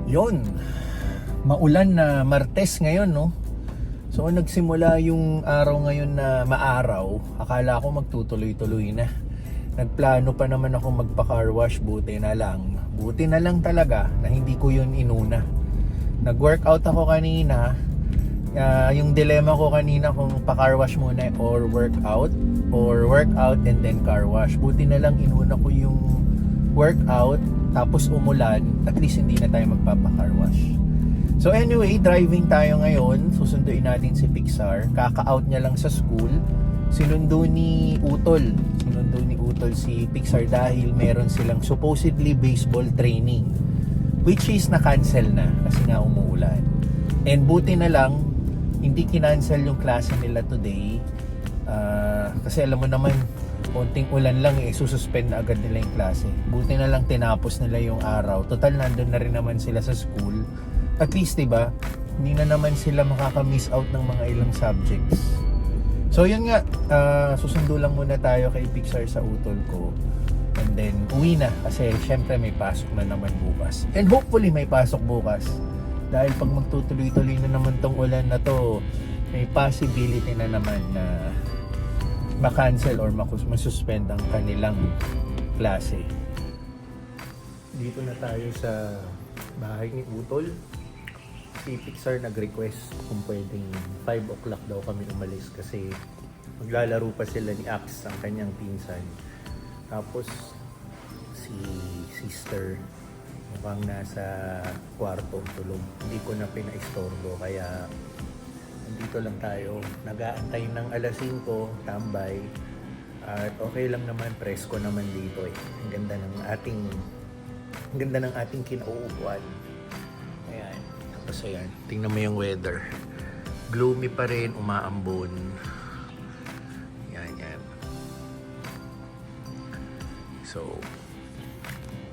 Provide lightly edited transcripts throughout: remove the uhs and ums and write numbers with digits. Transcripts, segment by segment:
Yon, maulan na Martes ngayon, no? So nagsimula yung araw ngayon na maaraw. Akala ko magtutuloy-tuloy na. Nagplano pa naman ako magpa-car wash, buti na lang talaga na hindi ko yun inuna. Nag-workout ako kanina. Yung dilemma ko kanina kung pa-car wash muna or workout and then car wash. Buti na lang inuna ko yung workout, tapos umulan, at least hindi na tayo magpapa-car wash. So anyway, driving tayo ngayon. Susunduin natin si Pixar. Kaka-out niya lang sa school. Sinundo ni Utol si Pixar dahil meron silang supposedly baseball training, which is na-cancel na kasi nga umuulan. And buti na lang hindi kinancel yung klase nila today. Kasi alam mo naman, konting ulan lang sususpend na agad nila yung klase. Buti na lang tinapos nila yung araw. Total, nandun na rin naman sila sa school. At least, diba, hindi na naman sila makaka-miss out ng mga ilang subjects. So yun nga, susundo lang muna tayo kay Pixar sa utol ko. And then, uwi na. Kasi syempre may pasok na naman bukas. And hopefully may pasok bukas. Dahil pag magtutuloy-tuloy na naman tong ulan na to, may possibility na naman na ma-cancel or masuspend ang kanilang klase. Dito na tayo sa bahay ni Utol. Si Pixar nag-request kung pwedeng 5 o'clock daw kami umalis kasi maglalaro pa sila ni Axe, ang kanyang pinsan. Tapos si sister mukhang nasa kwarto tulog. Hindi ko na pinaistorbo kaya dito lang tayo. Nag-aantay ng alas 5, tambay. At okay lang naman, presko naman dito eh. Ang ganda ng ating kinauupuan. Ayan. Tapos ayan, tingnan mo yung weather. Gloomy pa rin, umaambon. Yan. So,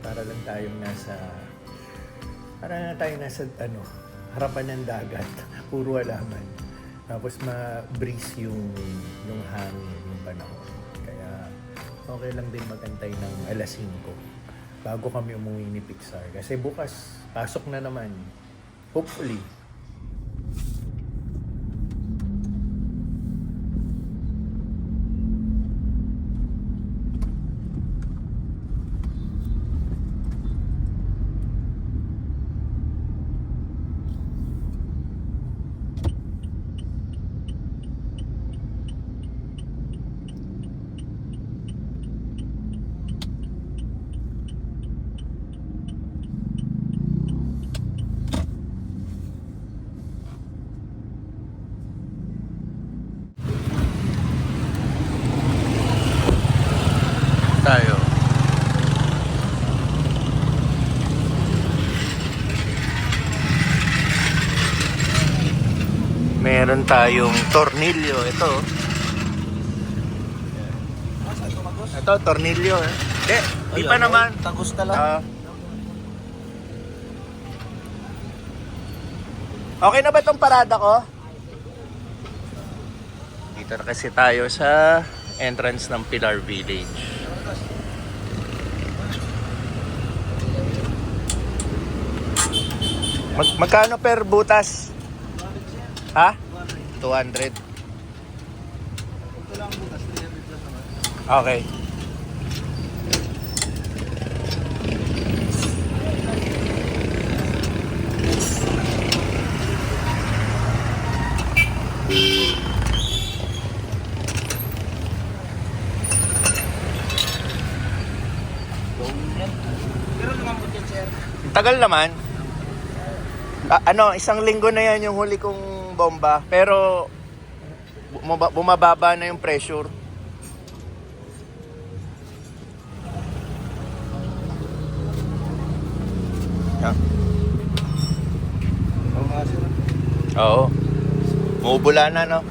para na tayong nasa harapan ng dagat. Puro halaman. Tapos ma-breeze yung hangin, yung panahon. Kaya okay lang din magantay ng alas 5 bago kami umuwi ni Pixar. Kasi bukas, pasok na naman. Hopefully. Tayo. Meron tayong tornilyo. Ito tornilyo eh. Di pa naman. Tagos ka lang. Okay na ba itong parada ko? Dito na kasi tayo sa entrance ng Pilar Village. Magkano per butas? Ha? 200. Ito lang butas, 300 plus naman. Okay. Pero lumambot yan, sir. Tagal naman. Isang linggo na yan yung huli kong bomba. Pero bumababa na yung pressure. Yeah. Oo. Mubula na, no?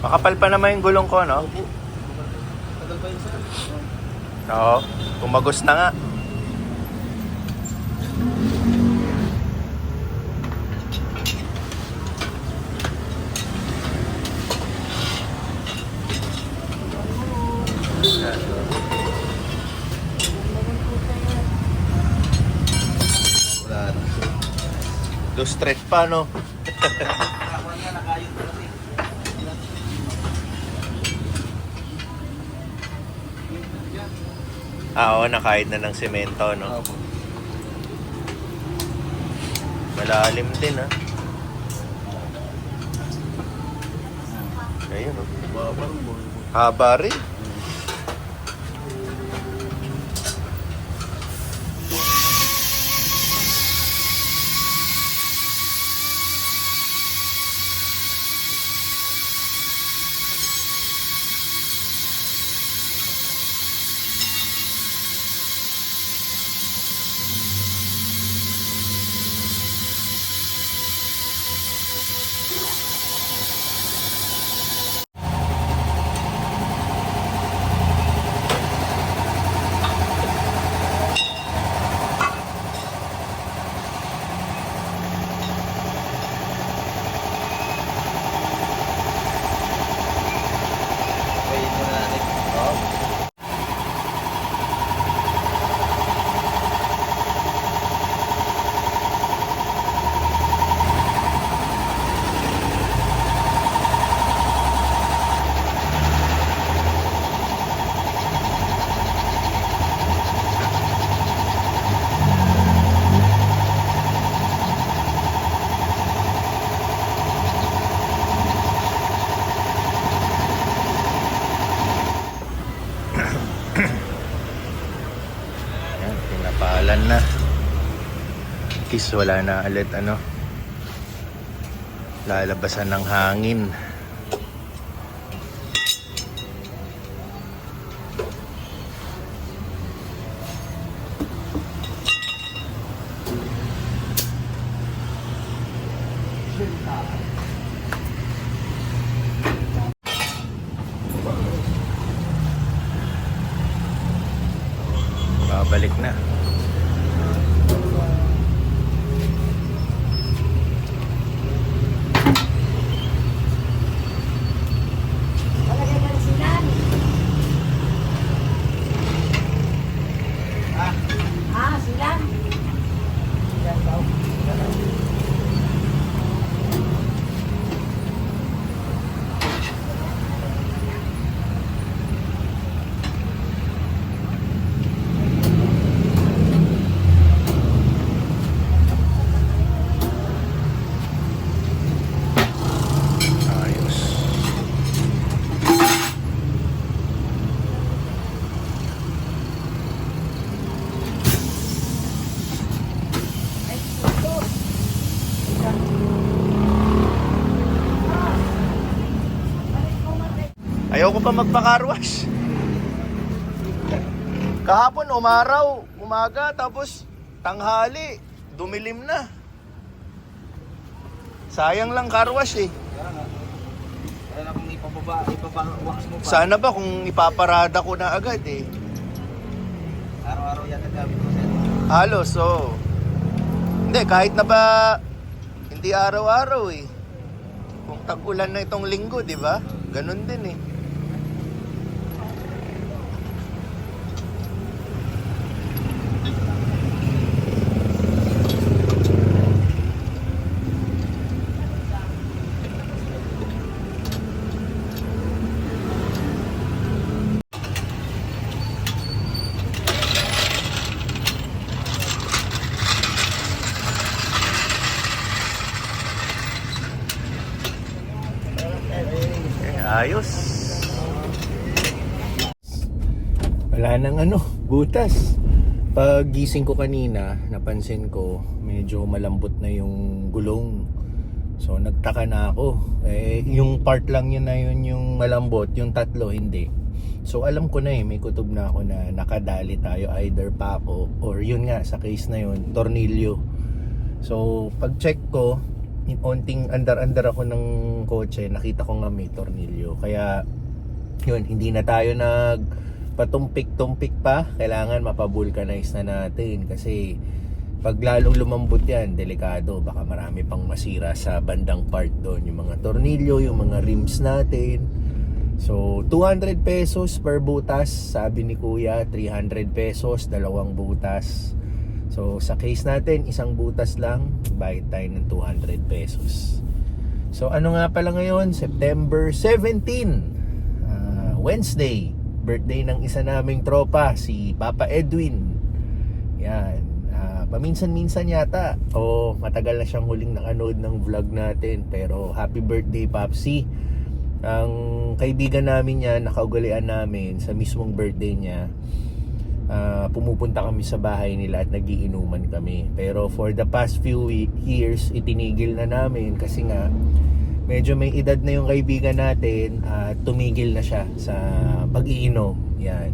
Makapal pa naman yung gulong ko, no? Opo. Tagal pa yun sir. Oo. Tumagos na nga. Wala na. Do straight pa, no? Nakakuha nga, nakayot pa kasi. Oo, nakahid na ng semento, no? Opo. Malalim din, ha? Ayun, no? Parang Haba rin. Pwede mo na natin. Oo. Ayan, pinapalan na. At least wala na ulit, ano? Lalabasan ng hangin. Babalik na. Silang. Ayos. Ayoko pa magpa-carwash. Kahapon umaraw, umaga, tapos tanghali, dumilim na. Sayang lang carwash eh. Kaya nga. Kaya na kung ipapa-wax mo pa. Sana ba kung ipaparada ko na agad eh. Araw-araw yata gamit mo sir. Halos, oo. Hindi, kahit na ba hindi araw-araw eh. Kung tag-ulan na itong linggo, di ba? Ganun din eh. Ayos. Wala nang ano, butas. Pag gising ko kanina, napansin ko medyo malambot na yung gulong. So nagtaka na ako. Yung part lang yun na yun yung malambot, yung tatlo hindi. So alam ko na may kutob na ako na nakadali tayo, either pako or yun nga sa case na yun, tornilyo. So pag check ko, onting andar-andar ako ng kotse, nakita ko nga may tornilyo. Kaya yun, hindi na tayo patumpik-tumpik pa. Kailangan mapavulcanize na natin kasi pag lalong lumambot yan, delikado. Baka marami pang masira sa bandang part doon. Yung mga tornilyo, yung mga rims natin. So 200 pesos per butas, sabi ni kuya. 300 pesos, 2 butas. So sa case natin, isang butas lang, bayad tayo ng 200 pesos. So ano nga pala ngayon? September 17, Wednesday, birthday ng isa naming tropa, si Papa Edwin. Yan, paminsan-minsan yata o matagal na siyang huling nakanood ng vlog natin. Pero happy birthday, Papsi. Ang kaibigan namin niya, nakaugalian namin sa mismong birthday niya, pumupunta kami sa bahay nila at nagiinuman kami. Pero for the past few years, itinigil na namin kasi nga medyo may edad na yung kaibigan natin at tumigil na siya sa pag-iinom. Yan.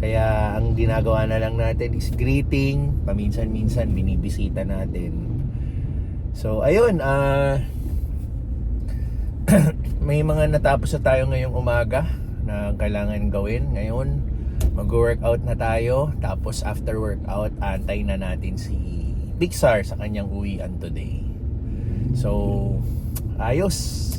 Kaya ang ginagawa na lang natin is greeting, paminsan-minsan binibisita natin. So ayun, may mga natapos na tayo ngayong umaga na kailangan gawin. Ngayon mag-workout na tayo, tapos after workout antay na natin si Pixar sa kanyang uwian today. So ayos.